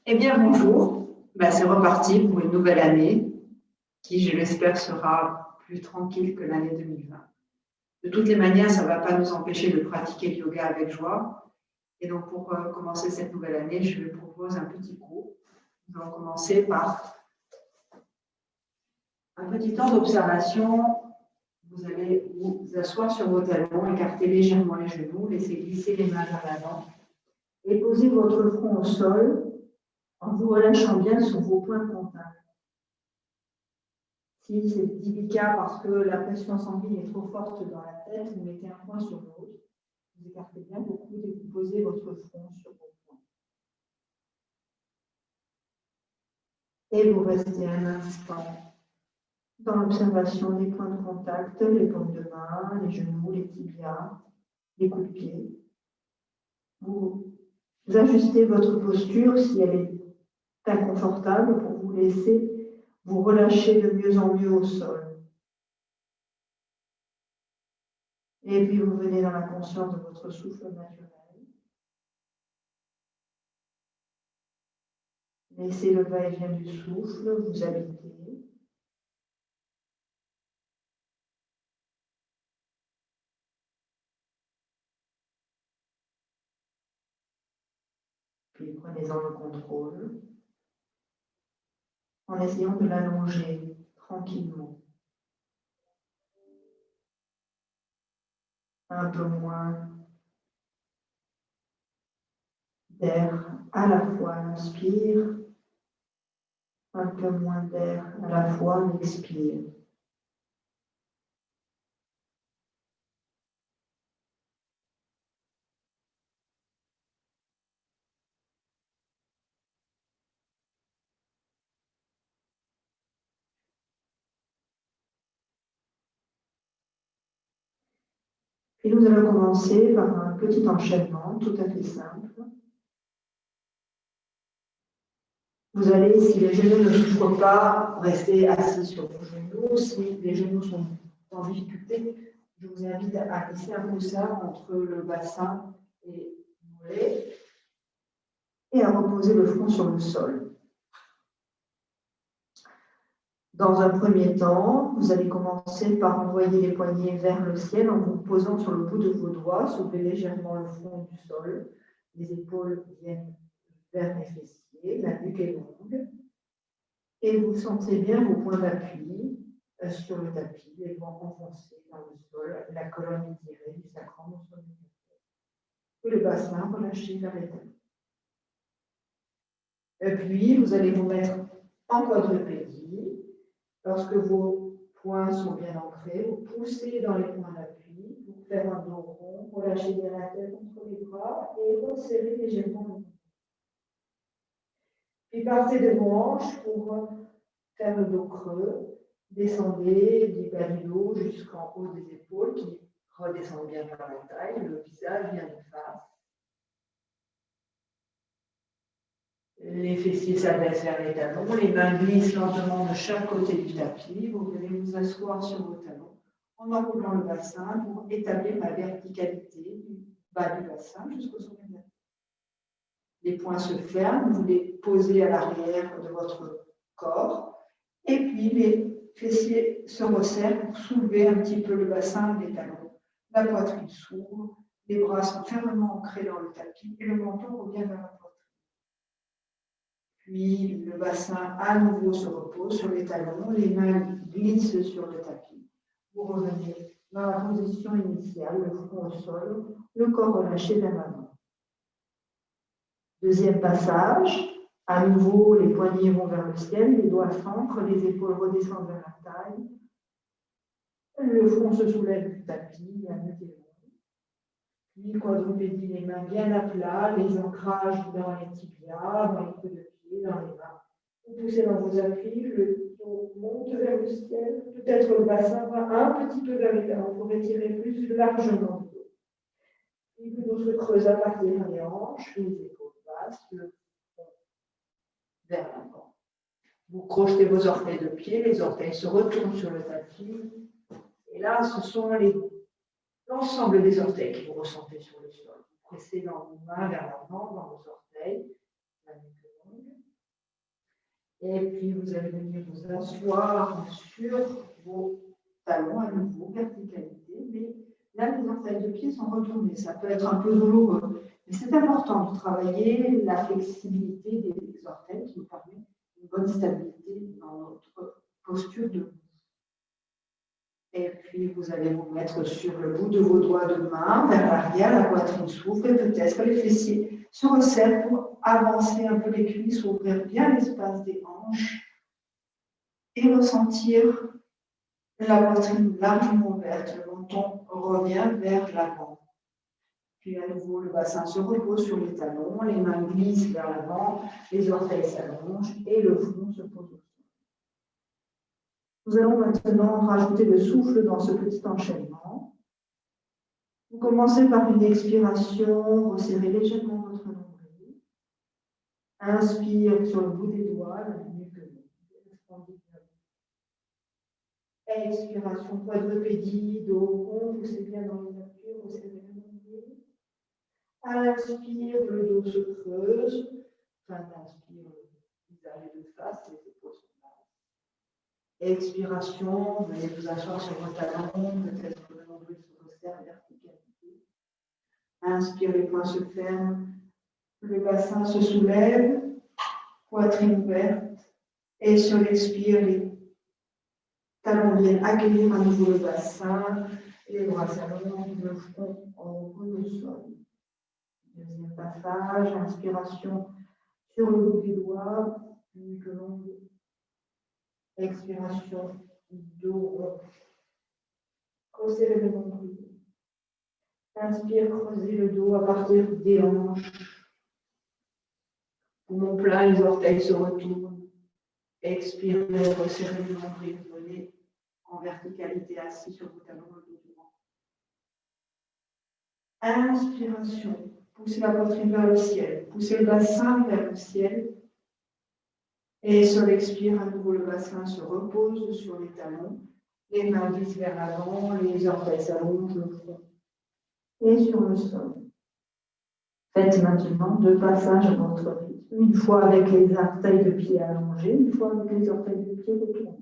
Eh bien, bonjour. C'est reparti pour une nouvelle année qui, je l'espère, sera plus tranquille que l'année 2020. De toutes les manières, ça ne va pas nous empêcher de pratiquer le yoga avec joie. Et donc, pour commencer cette nouvelle année, je vous propose un petit cours. Nous allons commencer par un petit temps d'observation. Vous allez vous asseoir sur vos talons, écarter légèrement les genoux, laisser glisser les mains vers l'avant et poser votre front au sol en vous relâchant bien sur vos points de contact. Si c'est délicat parce que la pression sanguine est trop forte dans la tête, vous mettez un point sur l'autre, vous écartez bien vos coudes et vous posez votre front sur vos points. Et vous restez un instant dans l'observation des points de contact, les paumes de main, les genoux, les tibias, les coups de pied. Vous ajustez votre posture si elle est inconfortable pour vous laisser vous relâcher de mieux en mieux au sol. Et puis vous venez dans la conscience de votre souffle naturel. Laissez le va-et-vient du souffle vous habiter. Puis prenez-en le contrôle en essayant de l'allonger tranquillement. Un peu moins d'air à la fois à l'inspire, un peu moins d'air à la fois à l'expire. Et nous allons commencer par un petit enchaînement tout à fait simple. Vous allez, si les genoux ne souffrent pas, rester assis sur vos genoux. Si les genoux sont en difficulté, je vous invite à glisser un coussin entre le bassin et les mollets et à reposer le front sur le sol. Dans un premier temps, vous allez commencer par envoyer les poignets vers le ciel en vous posant sur le bout de vos doigts, soulevez légèrement le front du sol, les épaules viennent vers les fessiers, la nuque est longue, et vous sentez bien vos points d'appui sur le tapis, les doigts enfoncés dans le sol, la colonne étirée du sacrum au sol du tapis, et le bassin relâché vers les talons. Et puis, vous allez vous mettre en quadrupédie. Lorsque vos poings sont bien ancrés, vous poussez dans les points d'appui pour faire un dos rond, relâchez bien la tête entre les bras et resserrez légèrement le dos. Puis partez de vos hanches pour faire le dos creux, descendez du bas du dos jusqu'en haut des épaules qui redescendent bien vers la taille, le visage vient de face. Les fessiers s'abaissent vers les talons, les mains glissent lentement de chaque côté du tapis. Vous venez vous asseoir sur vos talons en enroulant le bassin pour établir la verticalité du bas du bassin jusqu'au sommet de la tête. Les poings se ferment, vous les posez à l'arrière de votre corps et puis les fessiers se resserrent pour soulever un petit peu le bassin des talons. La poitrine s'ouvre, les bras sont fermement ancrés dans le tapis et le menton revient vers la poitrine. Puis le bassin à nouveau se repose sur les talons, les mains glissent sur le tapis. Vous revenez dans la position initiale, le front au sol, le corps relâché vers l'avant. Deuxième passage, à nouveau les poignets vont vers le ciel, les doigts s'ancrent, les épaules redescendent vers la taille. Le front se soulève du tapis, la nuque est longue. Puis quadrupédie, les mains bien à plat, les ancrages dans les tibias, dans les coudes de pied, dans les mains. Vous poussez dans vos appuis, le dos monte vers le ciel, peut-être le bassin va un petit peu vers les talons pour étirer plus largement le dos. Et le dos se creuse à partir des hanches, les épaules basses, le front vers l'avant. Vous crochetez vos orteils de pied, les orteils se retournent sur le tapis. Et là, ce sont l'ensemble des orteils que vous ressentez sur le sol. Vous pressez dans vos mains vers l'avant, dans vos orteils, la nuque longue. Et puis, vous allez venir vous asseoir sur vos talons à nouveau, verticalité, mais là, les orteils de pied sont retournés. Ça peut être un peu douloureux, mais c'est important de travailler la flexibilité des orteils qui nous permet une bonne stabilité dans notre posture de. Et puis, vous allez vous mettre sur le bout de vos doigts de main, vers l'arrière, la poitrine s'ouvre et peut-être les fessiers se resserrent pour avancer un peu les cuisses, ouvrir bien l'espace des hanches et ressentir la poitrine largement ouverte. Le menton revient vers l'avant. Puis à nouveau, le bassin se repose sur les talons, les mains glissent vers l'avant, les orteils s'allongent et le front se pose au sol. Nous allons maintenant rajouter le souffle dans ce petit enchaînement. Vous commencez par une expiration, resserrez légèrement votre nombril. Inspire sur le bout des doigts, la nuque longue. Expiration, quadrupédie, dos rond, vous c'est bien dans l'ouverture, resserrez le nombril. Inspire, le dos se creuse. Enfin, inspire, le visage de face, les épaules sont basses. Expiration, vous allez vous asseoir sur vos talons, peut-être que le nombril se resserre, verticalité. Inspire, les poings se ferment, le bassin se soulève, poitrine ouverte. Et sur l'expire, les talons viennent accueillir à nouveau le bassin, les bras s'allongent, le front repose au sol. Deuxième passage, inspiration sur le bout des doigts, nuque longue. Expiration, dos rond. Resserrez le nombril. Inspire, creusez le dos à partir des hanches. Poumon plein, les orteils se retournent. Expirez, resserrez le nombril, venez en verticalité assis sur vos talons, le dos droit. Inspiration, poussez la poitrine vers le ciel, poussez le bassin vers le ciel. Et sur l'expire, à nouveau, le bassin se repose sur les talons, les mains glissent vers l'avant, les orteils s'allongent, le front et sur le sol. Faites maintenant 2 passages à votre rythme. Une fois avec les orteils de pied allongés, une fois avec les orteils de pied retournés.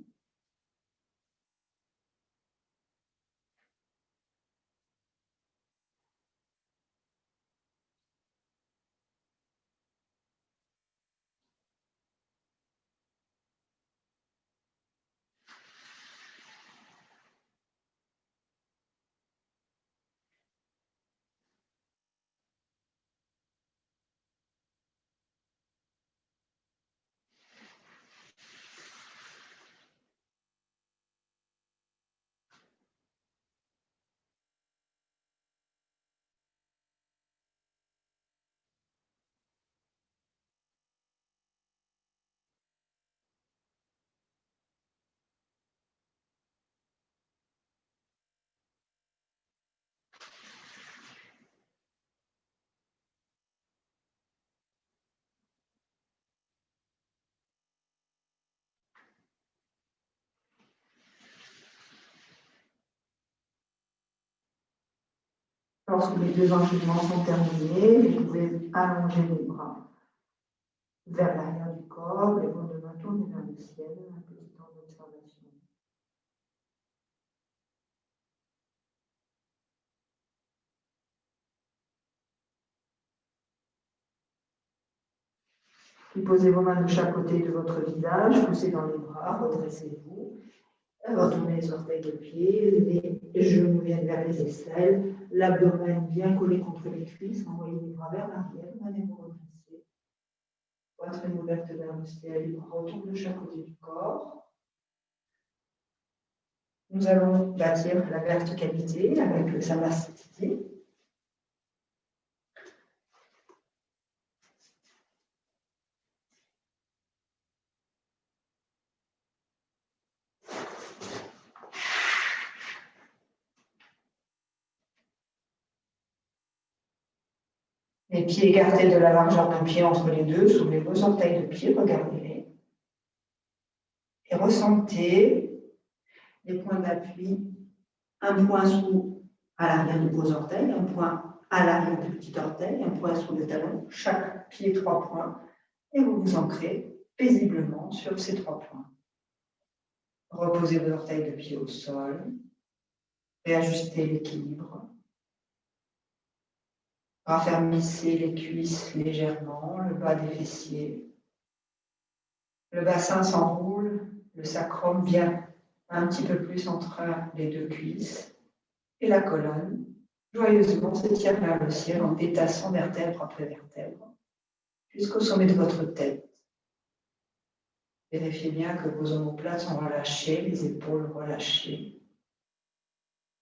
Lorsque les 2 enchaînements sont terminés, vous pouvez allonger les bras vers l'arrière du corps, les paumes de main tournées vers le ciel, un petit temps d'observation. Puis posez vos mains de chaque côté de votre visage, poussez dans les bras, redressez-vous. Retournez les orteils de pied, les genoux viennent vers les aisselles, l'abdomen bien collé contre les cuisses, envoyez les bras vers l'arrière, venez vous redresser. Poitrine ouverte vers le ciel, les bras retournent de chaque côté du corps. Nous allons bâtir la verticalité avec le Samasthiti. Les pieds écartés de la largeur d'un pied entre les deux, soulevez vos orteils de pied, regardez-les. Et ressentez les points d'appui. Un point à l'arrière de vos orteils, un point à l'arrière du petit orteil, un point sous le talon, chaque pied 3 points. Et vous vous ancrez paisiblement sur ces 3 points. Reposez vos orteils de pied au sol. Réajustez l'équilibre. Raffermissez les cuisses légèrement, le bas des fessiers. Le bassin s'enroule, le sacrum vient un petit peu plus entre les deux cuisses. Et la colonne, joyeusement, s'étire vers le ciel en détassant vertèbre après vertèbre jusqu'au sommet de votre tête. Vérifiez bien que vos omoplates sont relâchées, les épaules relâchées.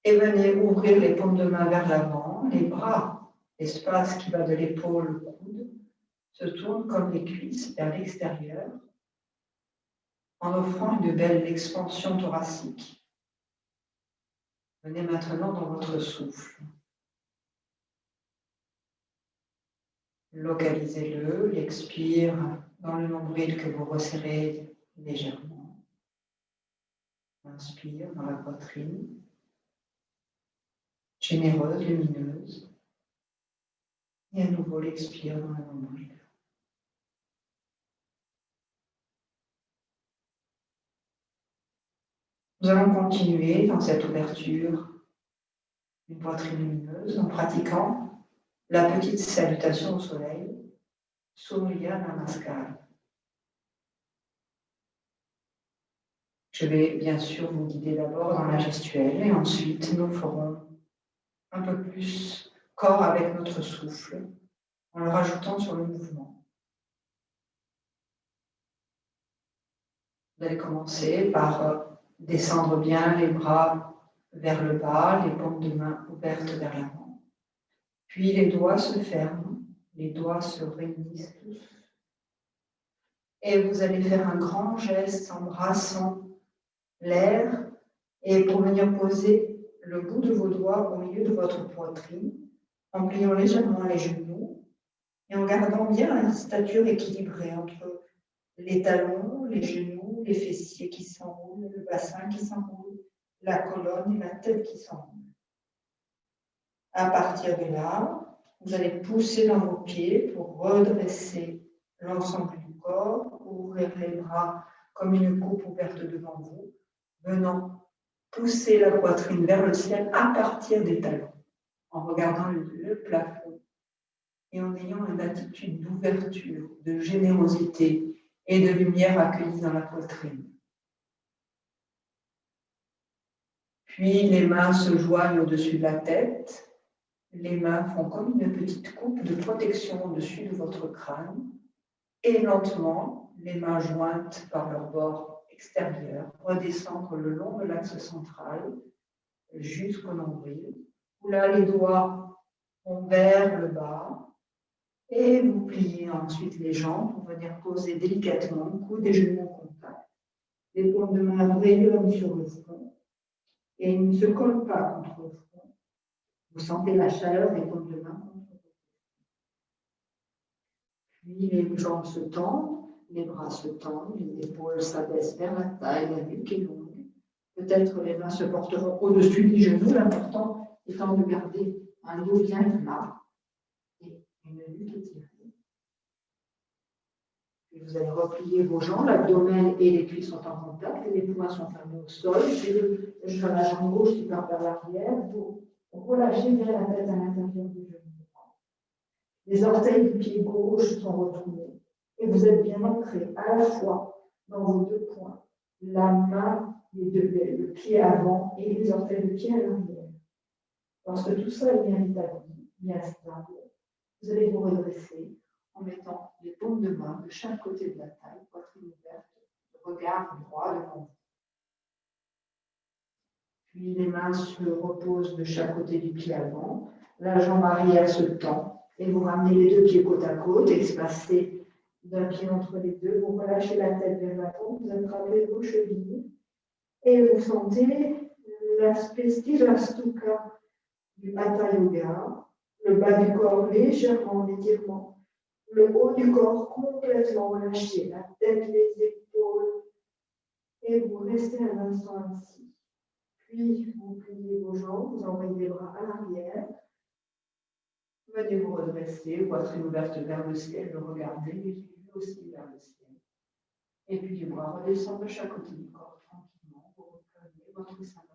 Et venez ouvrir les paumes de main vers l'avant, les bras, l'espace qui va de l'épaule au coude, se tournent comme les cuisses vers l'extérieur en offrant une belle expansion thoracique. Venez maintenant dans votre souffle. Localisez-le, l'expire dans le nombril que vous resserrez légèrement. Inspire dans la poitrine, généreuse, lumineuse. Et à nouveau l'expire dans le nombril. Nous allons continuer dans cette ouverture d'une poitrine lumineuse en pratiquant la petite salutation au soleil, Surya Namaskar. Je vais bien sûr vous guider d'abord dans la gestuelle et ensuite nous ferons un peu plus corps avec notre souffle en le rajoutant sur le mouvement. Vous allez commencer par descendre bien les bras vers le bas, les paumes de main ouvertes vers l'avant. Puis les doigts se ferment, les doigts se réunissent tous. Et vous allez faire un grand geste en brassant l'air et pour venir poser le bout de vos doigts au milieu de votre poitrine, en pliant légèrement les genoux et en gardant bien la stature équilibrée entre les talons, les genoux, les fessiers qui s'enroulent, le bassin qui s'enroule, la colonne et la tête qui s'enroulent. À partir de là, vous allez pousser dans vos pieds pour redresser l'ensemble du corps, ouvrir les bras comme une coupe ouverte devant vous, venant pousser la poitrine vers le ciel à partir des talons, en regardant le plafond et en ayant une attitude d'ouverture, de générosité et de lumière accueillie dans la poitrine. Puis les mains se joignent au-dessus de la tête. Les mains font comme une petite coupe de protection au-dessus de votre crâne. Et lentement, les mains jointes par leur bord extérieur, redescendre le long de l'axe central jusqu'au nombril, où là les doigts vont vers le bas et vous pliez ensuite les jambes pour venir poser délicatement, coude et genoux en contact. Les paumes de main rayonnent sur le front et ils ne se collent pas contre le front. Vous sentez la chaleur des paumes de main contre le front. Puis les jambes se tendent. Les bras se tendent, les épaules s'abaissent vers la taille, la nuque est longue. Peut-être les mains se porteront au-dessus des genoux, l'important étant de garder un dos bien plat et une nuque étirée. Puis vous allez replier vos jambes, l'abdomen et les cuisses sont en contact, et les poings sont fermés au sol. Puis la jambe gauche qui part vers l'arrière, vous relâchez bien la tête à l'intérieur du genou. Les orteils du pied gauche sont retournés. Et vous êtes bien ancré à la fois dans vos deux points, la main, le pied avant et les orteils de pied à l'arrière. Lorsque tout ça est bien établi, bien stable, vous allez vous redresser en mettant les paumes de main de chaque côté de la taille, poitrine ouverte, regard droit devant vous. Puis les mains se reposent de chaque côté du pied avant, la jambe arrière se tend et vous ramenez les deux pieds côte à côte, espacés d'un pied entre les deux, vous relâchez la tête vers l'avant, vous attrapez vos chevilles et vous sentez l'aspect Sthira Stuka du Hatha Yoga, Le bas du corps légèrement en étirement. Le haut du corps complètement relâché. La tête, les épaules. Et vous restez un instant ainsi. Puis vous pliez vos jambes, vous envoyez les bras à l'arrière. Venez vous redresser, poitrine ouverte vers le ciel, le regarder, les yeux aussi vers le ciel. Et puis les bras redescendent de chaque côté du corps tranquillement. Vous reprenez votre sympathie.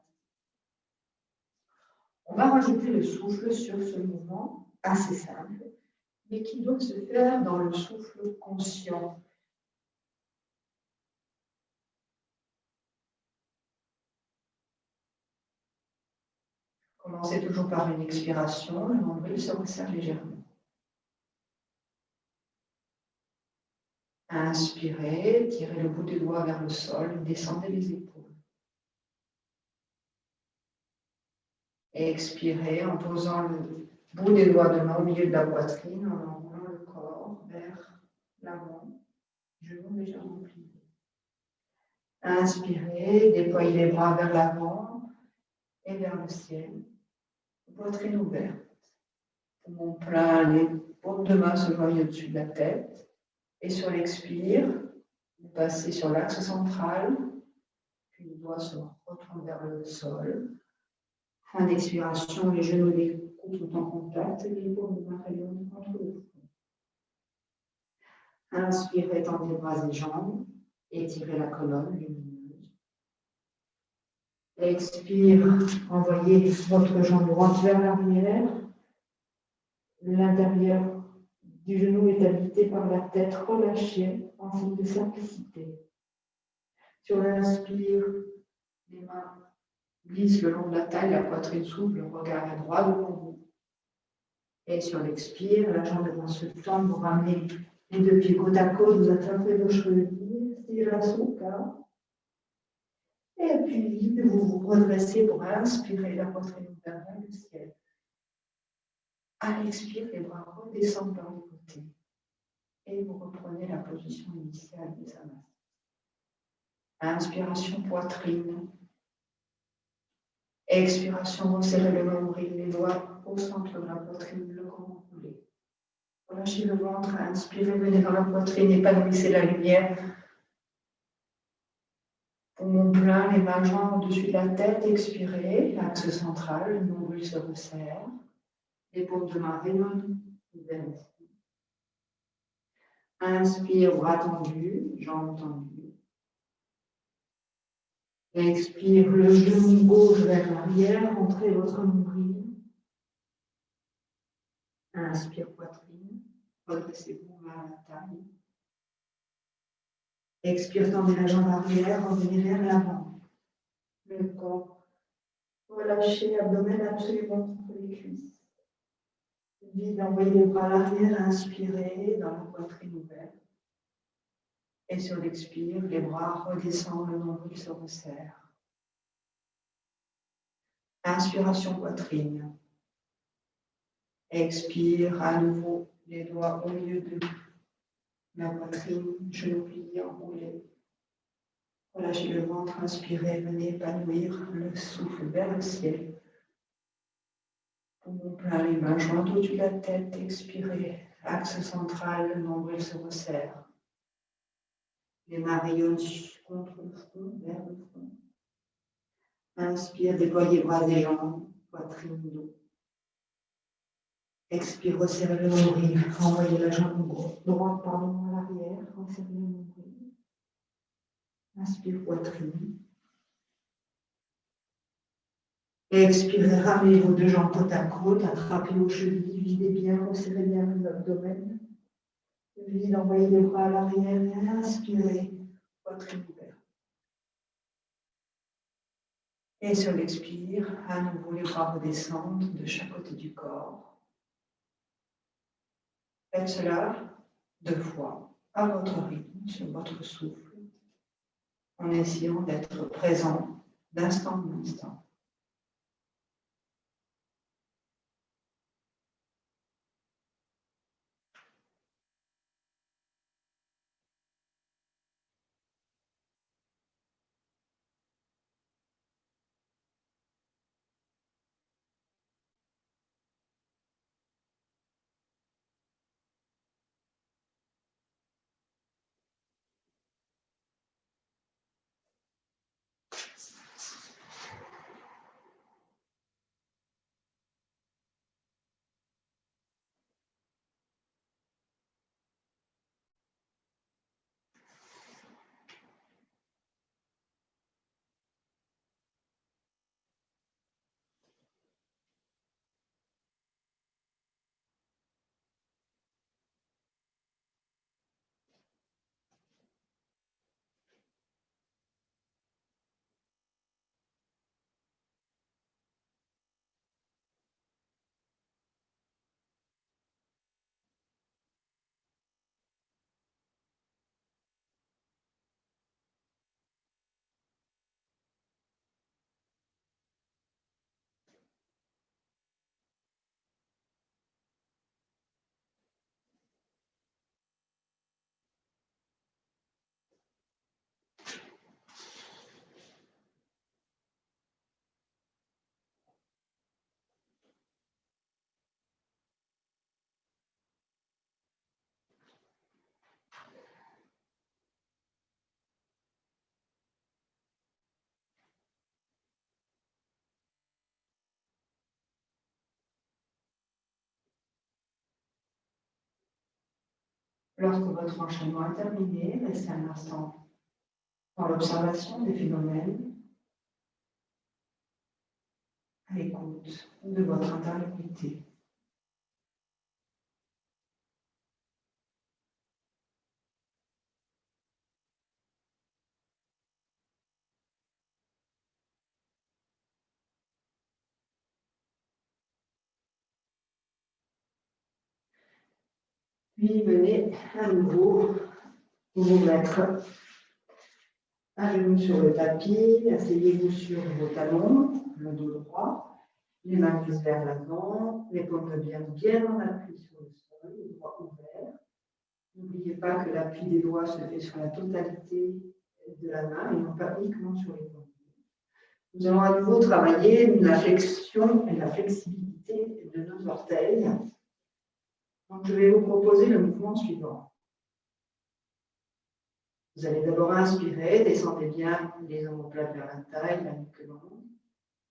On va rajouter le souffle sur ce mouvement assez simple, mais qui doit se faire dans le souffle conscient. Commencez toujours par une expiration, le nombril se resserre légèrement. Inspirez, tirez le bout des doigts vers le sol, descendez les épaules. Expirez en posant le bout des doigts de main au milieu de la poitrine, en enroulant le corps vers l'avant, genoux légèrement pliés. Inspirez, déployez les bras vers l'avant et vers le ciel, poitrine ouverte. Poumon plein, les paumes de main se joignent au-dessus de la tête. Et sur l'expire, vous passez sur l'axe central, puis les doigts se retournent vers le sol. Fin d'expiration, les genoux et les coudes sont en contact et les paumes de main rayonnent contre le front. Inspirez, tendez bras et jambes, étirez la colonne lumineuse. Expire, envoyez votre jambe droite vers l'arrière. L'intérieur du genou est habité par la tête relâchée en signe de simplicité. Sur l'inspire, les mains glissent le long de la taille, la poitrine s'ouvre, le regard est droit devant vous. Et sur l'expire, la jambe devant se tendre, vous ramenez les deux pieds côte à côte, vous attrapez vos chevilles, Stirasukha. Et puis, vous vous redressez pour inspirer la poitrine ouverte vers le ciel. À l'expire, les bras redescendent par les côtés. Et vous reprenez la position initiale des amas. Inspiration poitrine. Expiration, resserrez le nombril, les doigts au centre de la poitrine, le corps enroulé. Relâchez le ventre, inspirez, venez dans la poitrine, épanouissez la lumière. Poumon plein, les mains jointes au-dessus de la tête, expirez, l'axe central, le nombril se resserre. Les paumes de main rayonnent vers le fond. Inspire, bras tendus, jambes tendues. Expire, le genou gauche vers l'arrière, rentrez votre nombril. Inspire, poitrine, redressez-vous vers la taille. Expire, tendez la jambe arrière, revenez vers l'avant. Le corps relâché, abdomen absolument contre les cuisses. Vide, envoyez les bras à l'arrière, inspirez dans la poitrine ouverte. Et sur l'expire, les bras redescendent, le nombril se resserre. Inspiration poitrine. Expire à nouveau, les doigts au milieu de la poitrine, genoux pliés, enroulés. Relâchez le ventre, inspirez, venez épanouir le souffle vers le ciel. Poumon plein, les mains jointes au-dessus de la tête, expirez. Axe central, le nombril se resserre. Les mains rayonnent contre le front, vers le front. Inspire, déployez bras et jambes, poitrine, dos. Expire, resserrez le nombril, envoyez la jambe droite à l'arrière, resserrez le nombril. Inspire, poitrine. Expirez, ramenez vos deux jambes côte à côte, attrapez vos chevilles, videz bien, resserrez bien l'abdomen. Vide, envoyez les bras à l'arrière et inspirez, poitrine ouverte. Et sur l'expire, à nouveau les bras redescendent de chaque côté du corps. Faites cela 2 fois, à votre rythme, sur votre souffle, en essayant d'être présent d'instant en instant. Lorsque votre enchaînement est terminé, restez un instant dans l'observation des phénomènes, à l'écoute de votre intériorité. Puis venez à nouveau vous mettre à genoux sur le tapis, asseyez-vous sur vos talons, le dos droit, les mains prises vers l'avant, les paumes de bien en appui sur le sol, les doigts ouverts. N'oubliez pas que l'appui des doigts se fait sur la totalité de la main et non pas uniquement sur les paumes. Nous allons à nouveau travailler la flexion et la flexibilité de nos orteils. Donc, je vais vous proposer le mouvement suivant. Vous allez d'abord inspirer, descendez bien les omoplates vers la taille, la nuque longue.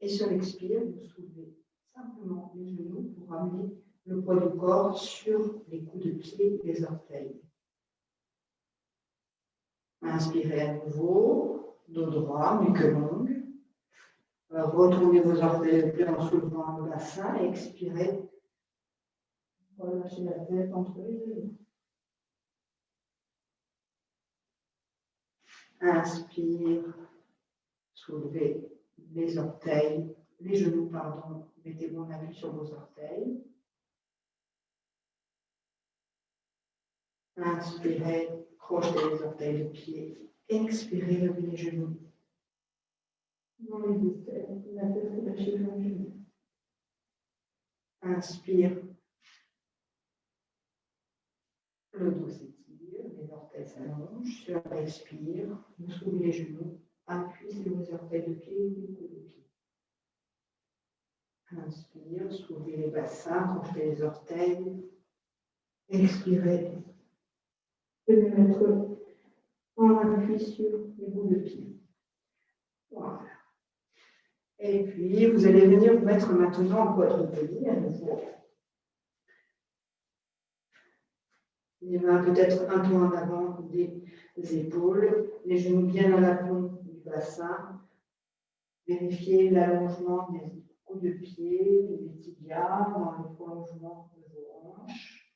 Et sur l'expire, vous soulevez simplement les genoux pour ramener le poids du corps sur les coups de pied des orteils. Inspirez à nouveau, dos droit, nuque longue. Retournez vos orteils de pied en soulevant le bassin et expirez. Relâchez la tête entre les genoux. Inspire, soulevez les orteils, les genoux, pardon, mettez bon appui sur vos orteils. Inspirez, crochetez les orteils de pied. Expirez, levez les genoux. Non, les aisselles, la tête relâchée vers les genoux. Inspire, le dos s'étire, les orteils s'allongent. Sur l'expire, vous soulevez les genoux, appuyez sur vos orteils de pied et les coudes de pied. Inspire, soulevez les bassins, crochetez les orteils. Expirez. Venez mettre en appui sur les bouts de pied. Voilà. Et puis, vous allez venir vous mettre maintenant en quadrupédie à nouveau. Les mains peut-être un peu en avant des épaules, les genoux bien à l'aplomb du bassin. Vérifiez l'allongement des coups de pied, des tibias, dans le prolongement de vos hanches.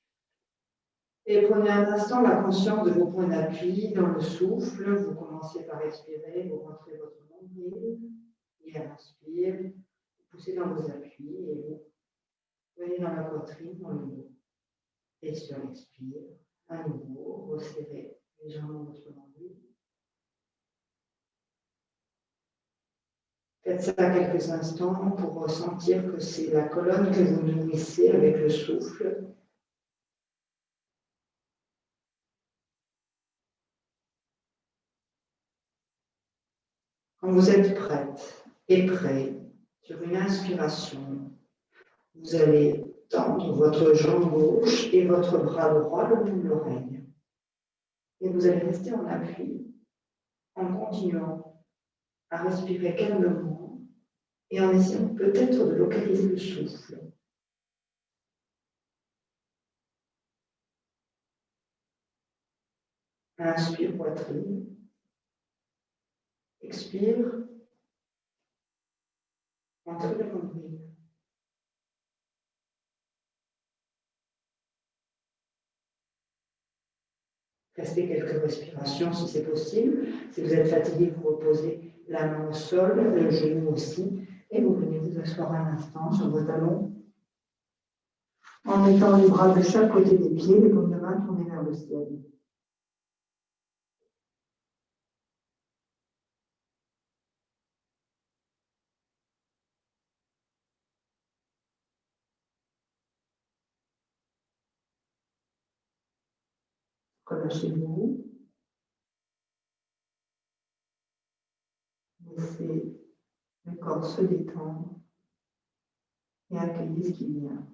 Et prenez un instant la conscience de vos points d'appui dans le souffle. Vous commencez par expirer, vous rentrez votre nombril. Et à l'inspire, vous poussez dans vos appuis et vous venez dans la poitrine, dans le dos. Et sur l'expire, à nouveau, resserrez légèrement votre nombril. Faites ça quelques instants pour ressentir que c'est la colonne que vous nourrissez avec le souffle. Quand vous êtes prête et prêt, sur une inspiration, vous allez tendre votre jambe gauche et votre bras droit le long de l'oreille. Et vous allez rester en appui en continuant à respirer calmement et en essayant peut-être de localiser le souffle. Inspire poitrine. Expire. Entre le nombril. Restez quelques respirations si c'est possible. Si vous êtes fatigué, vous reposez la main au sol, le genou aussi, et vous venez vous asseoir un instant sur vos talons en mettant les bras de chaque côté des pieds, les paumes de main tournées vers le ciel. Relâchez-vous. Laissez le corps se détendre et accueillez ce qui vient.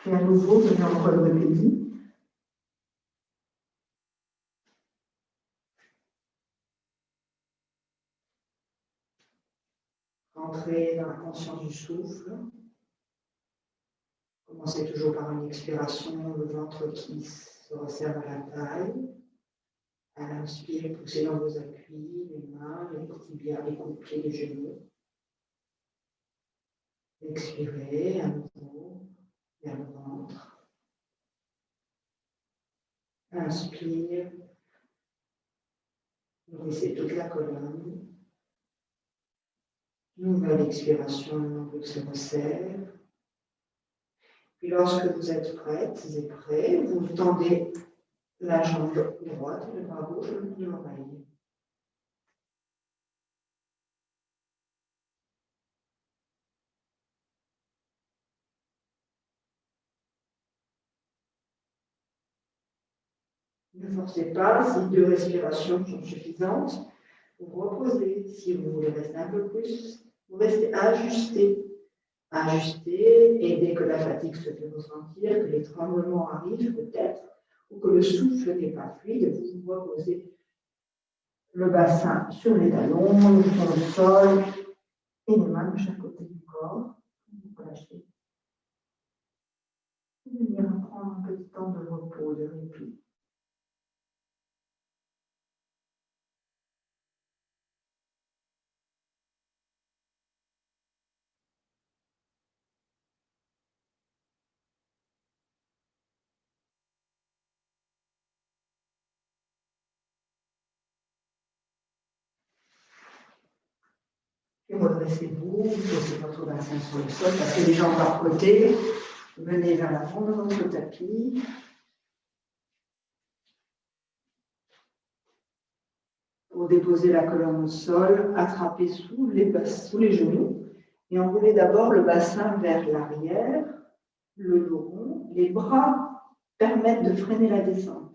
Et à nouveau, venez en quadrupédie. Entrez dans la conscience du souffle. Commencez toujours par une expiration, le ventre qui se resserre à la taille. À l'inspire, poussez dans vos appuis, les mains, les tibias, les coudes, pieds, les genoux. Expirez à nouveau vers le ventre. Inspire. Nourrissez toute la colonne. Nouvelle expiration, le nombre se resserre. Puis lorsque vous êtes prêtes et prêts, vous tendez la jambe droite, le bras gauche, le bout de l'oreille. Ne forcez pas, si 2 respirations sont suffisantes, vous reposez. Si vous voulez rester un peu plus, vous restez ajusté. Ajusté, et dès que la fatigue se fait ressentir, que les tremblements arrivent peut-être, ou que le souffle n'est pas fluide, vous vous reposez le bassin sur les talons, sur le sol, et les mains de chaque côté du corps. Vous relâchez. Et venir prendre un petit temps de repos, de répit. Et redressez-vous, posez votre bassin sur le sol, passez les jambes par côté, venez vers l'avant de votre tapis. Pour déposer la colonne au sol, attrapez sous les genoux et enroulez d'abord le bassin vers l'arrière, le dos rond. Les bras permettent de freiner la descente.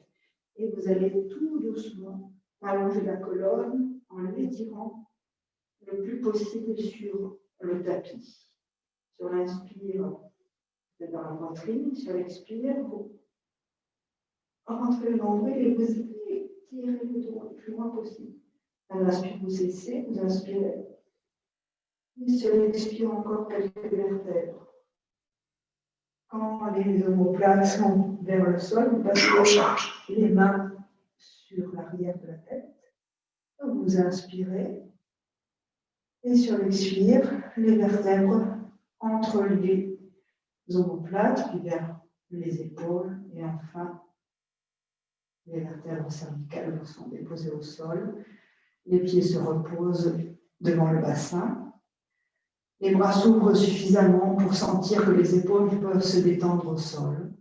Et vous allez tout doucement allonger la colonne en l'étirant le plus possible sur le tapis. Sur l'inspire, vous êtes dans la poitrine. Sur l'expire, vous rentrez le nombril et vous étirez le dos le plus loin possible. À l'inspire, vous cessez, vous inspirez. Et sur l'expire, encore quelques vertèbres. Quand les omoplates sont vers le sol, vous passez les mains sur l'arrière de la tête. Vous inspirez. Et sur l'expire, les vertèbres entre les omoplates, puis vers les épaules. Et enfin, les vertèbres cervicales vous sont déposées au sol. Les pieds se reposent devant le bassin. Les bras s'ouvrent suffisamment pour sentir que les épaules peuvent se détendre au sol.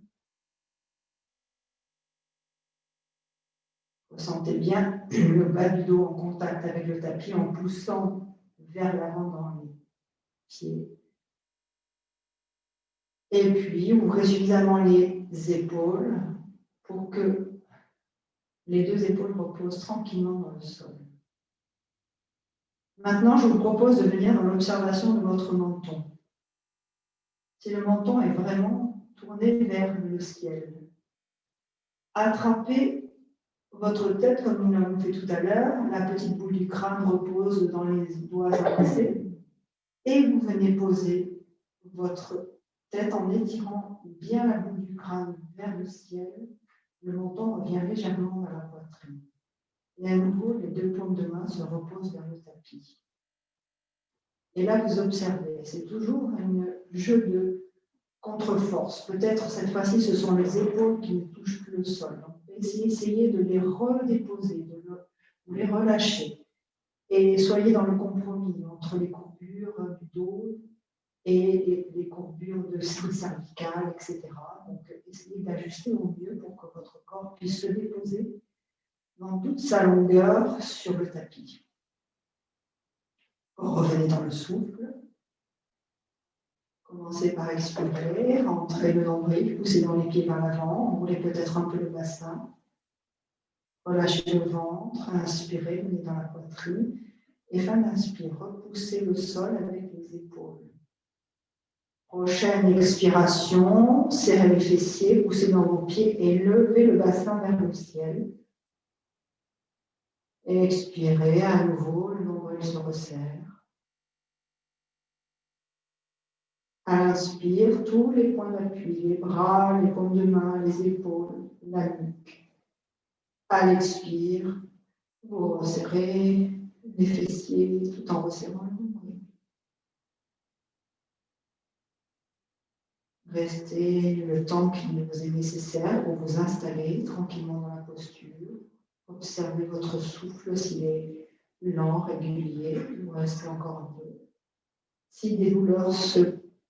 Ressentez bien le bas du dos en contact avec le tapis en poussant vers l'avant dans les pieds. Et puis, ouvrez suffisamment les épaules pour que les 2 épaules reposent tranquillement dans le sol. Maintenant, je vous propose de venir dans l'observation de votre menton. Si le menton est vraiment tourné vers le ciel, attrapez votre tête comme nous l'avons fait tout à l'heure. La petite boule du crâne repose dans les doigts avancés et vous venez poser votre tête en étirant bien la boule du crâne vers le ciel. Le menton revient légèrement à la poitrine. Et à nouveau, les 2 paumes de main se reposent vers le tapis. Et là, vous observez, c'est toujours un jeu de contre-force. Peut-être cette fois-ci, ce sont les épaules qui ne touchent plus le sol. Donc, essayez de les redéposer, de les relâcher. Et soyez dans le compromis entre les courbures du dos et les courbures de style cervical, etc. Donc, essayez d'ajuster au mieux pour que votre corps puisse se déposer dans toute sa longueur sur le tapis. Revenez dans le souffle. Commencez par expirer, rentrez le nombril, poussez dans les pieds vers l'avant, enroulez peut-être un peu le bassin. Relâchez le ventre, inspirez, venez dans la poitrine. Et fin d'inspire, repoussez le sol avec les épaules. Prochaine expiration, serrez les fessiers, poussez dans vos pieds et levez le bassin vers le ciel. Expirez à nouveau, le nombril se resserre. À l'inspire, tous les points d'appui, les bras, les paumes de main, les épaules, la nuque. À l'expire, vous resserrez les fessiers tout en resserrant le nombril. Restez le temps qu'il vous est nécessaire pour vous installer tranquillement dans la posture. Observez votre souffle s'il est lent, régulier, vous restez encore un peu. Si des douleurs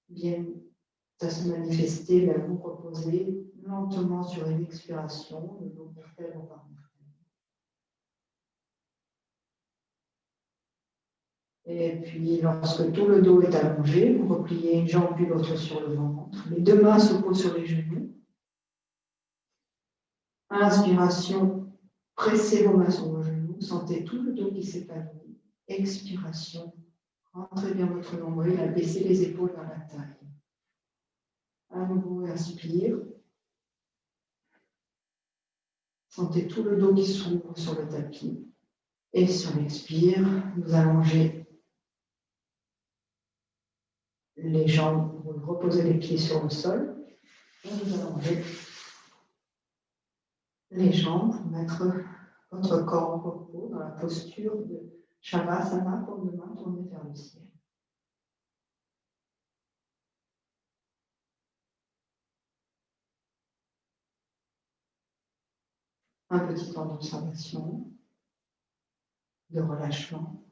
viennent à se manifester, vous reposez lentement sur une expiration, le dos vertèbre par vertèbre. Et puis, lorsque tout le dos est allongé, vous repliez une jambe puis l'autre sur le ventre. Les deux mains se posent sur les genoux. Inspiration, pressez vos mains sur vos genoux. Sentez tout le dos qui s'épanouit. Expiration, rentrez bien votre nombril, abaissez les épaules vers la taille. À nouveau, inspire. Sentez tout le dos qui s'ouvre sur le tapis. Et sur l'expire, vous allongez les jambes, vous reposez les pieds sur le sol. Et vous allongez les jambes pour mettre votre corps en repos dans la posture de Shavasana, paume de main tournée vers le ciel. Un petit temps d'observation, de relâchement.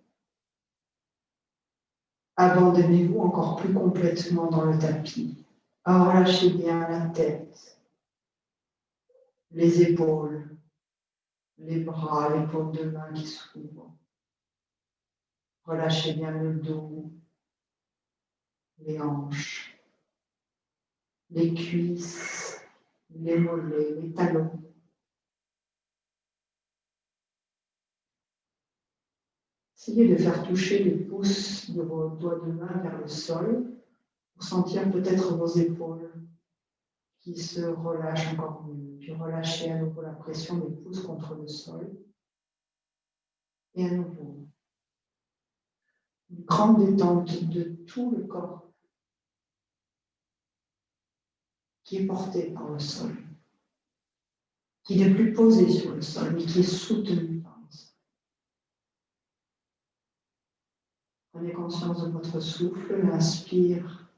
Abandonnez-vous encore plus complètement dans le tapis. Relâchez bien la tête, les épaules, les bras, les paumes de main qui s'ouvrent. Relâchez bien le dos, les hanches, les cuisses, les mollets, les talons. Essayez de faire toucher les pouces de vos doigts de main vers le sol pour sentir peut-être vos épaules qui se relâchent encore mieux. Puis relâchez à nouveau la pression des pouces contre le sol. Et à nouveau, une grande détente de tout le corps qui est porté par le sol, qui n'est plus posé sur le sol, mais qui est soutenu par le sol. Prenez conscience de votre souffle, l'inspire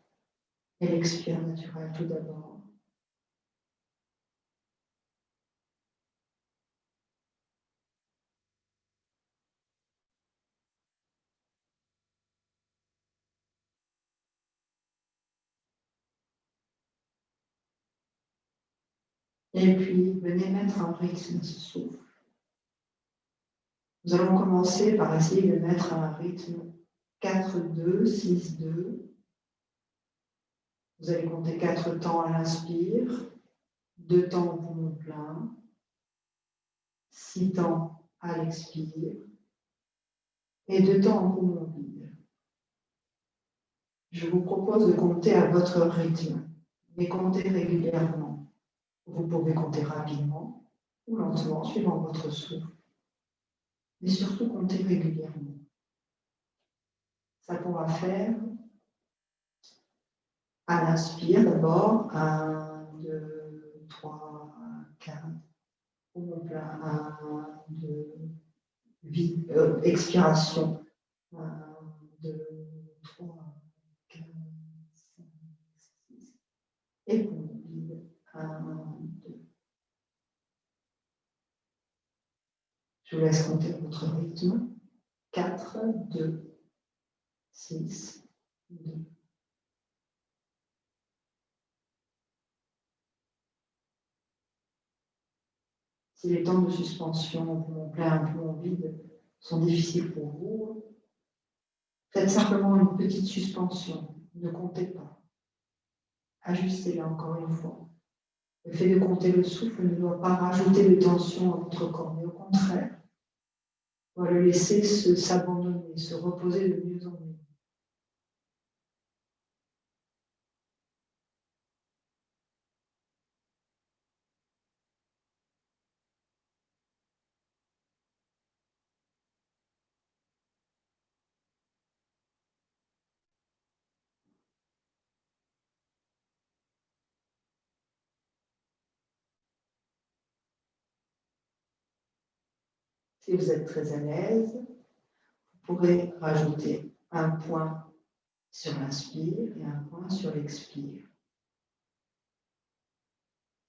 et l'expire naturel tout d'abord. Et puis, venez mettre en rythme ce souffle. Nous allons commencer par essayer de mettre un rythme 4-2, 6-2. Vous allez compter 4 temps à l'inspire, 2 temps au poumon plein, 6 temps à l'expire et 2 temps au poumon vide. Je vous propose de compter à votre rythme, mais comptez régulièrement. Vous pouvez compter rapidement ou lentement, suivant votre souffle, mais surtout comptez régulièrement. Ça pourra faire à l'inspire d'abord, 1, 2, 3, 4, poumon plein, 1, 2, vide, expiration, 1, 2, 3, 4, 5, 6, et poumon vide, 1, 2. Je vous laisse compter votre rythme, 4, 2, 6, 2. Si les temps de suspension au poumon plein, au poumon vide sont difficiles pour vous, faites simplement une petite suspension. Ne comptez pas. Ajustez-la encore une fois. Le fait de compter le souffle ne doit pas rajouter de tension à votre corps, mais au contraire, on va le laisser s'abandonner, se reposer de mieux en mieux. Si vous êtes très à l'aise, vous pourrez rajouter un point sur l'inspire et un point sur l'expire.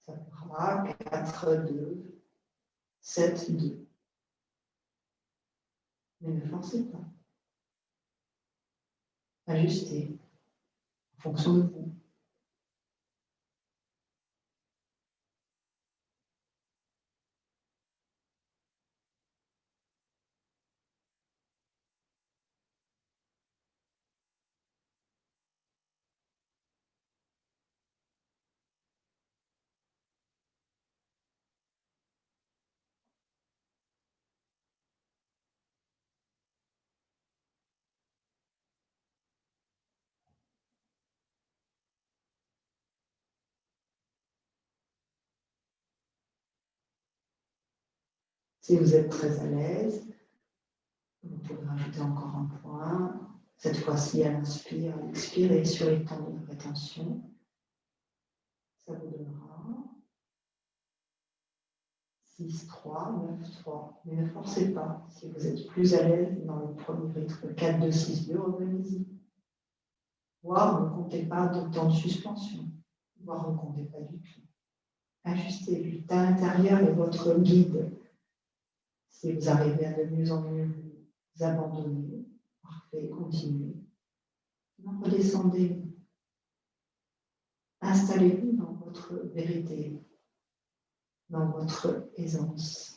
Ça fera 4, 2, 7, 2. Mais ne forcez pas. Ajustez en fonction de vous. Si vous êtes très à l'aise, vous pouvez rajouter encore un point. Cette fois-ci, à l'inspire, à l'expire et sur les temps de rétention. Ça vous donnera 6, 3, 9, 3. Mais ne forcez pas. Si vous êtes plus à l'aise dans le premier rythme, 4, 2, 6, 2, revenez-y. Voire ne comptez pas de temps de suspension. Voire ne comptez pas du tout. Ajustez. Le temps intérieur est votre guide. Si vous arrivez à de mieux en mieux vous abandonner, parfait, continuez. Non, redescendez. Installez-vous dans votre vérité, dans votre aisance.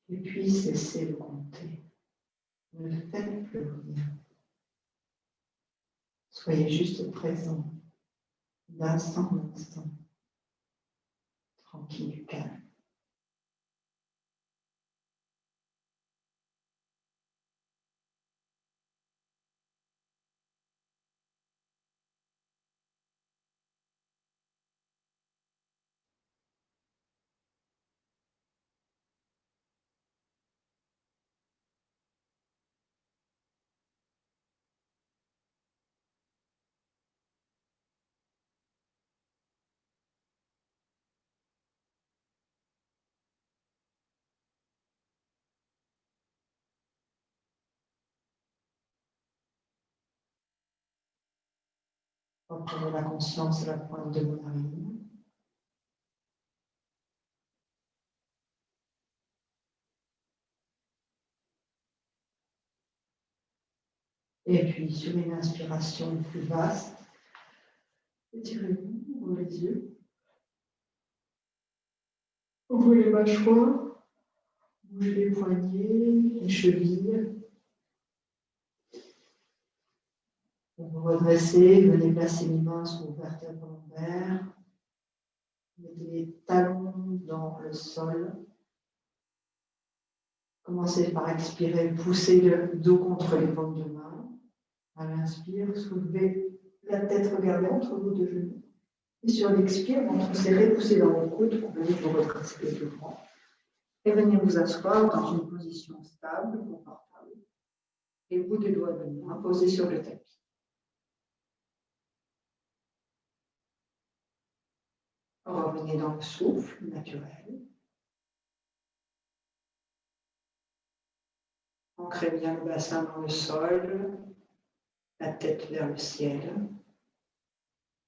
Et puis cessez de compter. Ne faites plus rien. Soyez juste présent, d'instant en instant, tranquille, calme. Reprenez la conscience à la pointe de vos narines. Et puis, sur une inspiration plus vaste, étirez-vous, ouvrez les yeux. Ouvrez les mâchoires, bougez les poignets, les chevilles. Vous vous redressez, venez placer les mains sur vos vertèbres lombaires. Mettez les talons dans le sol. Commencez par expirer, poussez le dos contre les paumes de main. À l'inspire, soulevez la tête, regardez entre vos deux genoux. Et sur l'expire, ventre serré, poussez dans vos coudes pour venir vous redresser devant. Et venez vous asseoir dans une position stable, confortable. Les bouts des doigts de main posés sur le tapis. Revenez dans le souffle naturel. Ancrez bien le bassin dans le sol, la tête vers le ciel.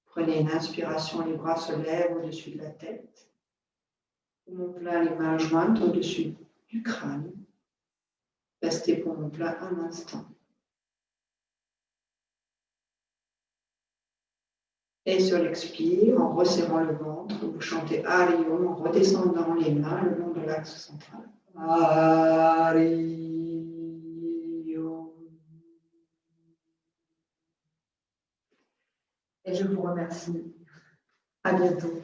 Prenez une inspiration, les bras se lèvent au-dessus de la tête. Poumon plein, les mains jointes au-dessus du crâne. Restez poumon plein un instant. Et sur l'expire, en resserrant le ventre, vous chantez Hariom en redescendant les mains le long de l'axe central. Hariom. et je vous remercie. À bientôt.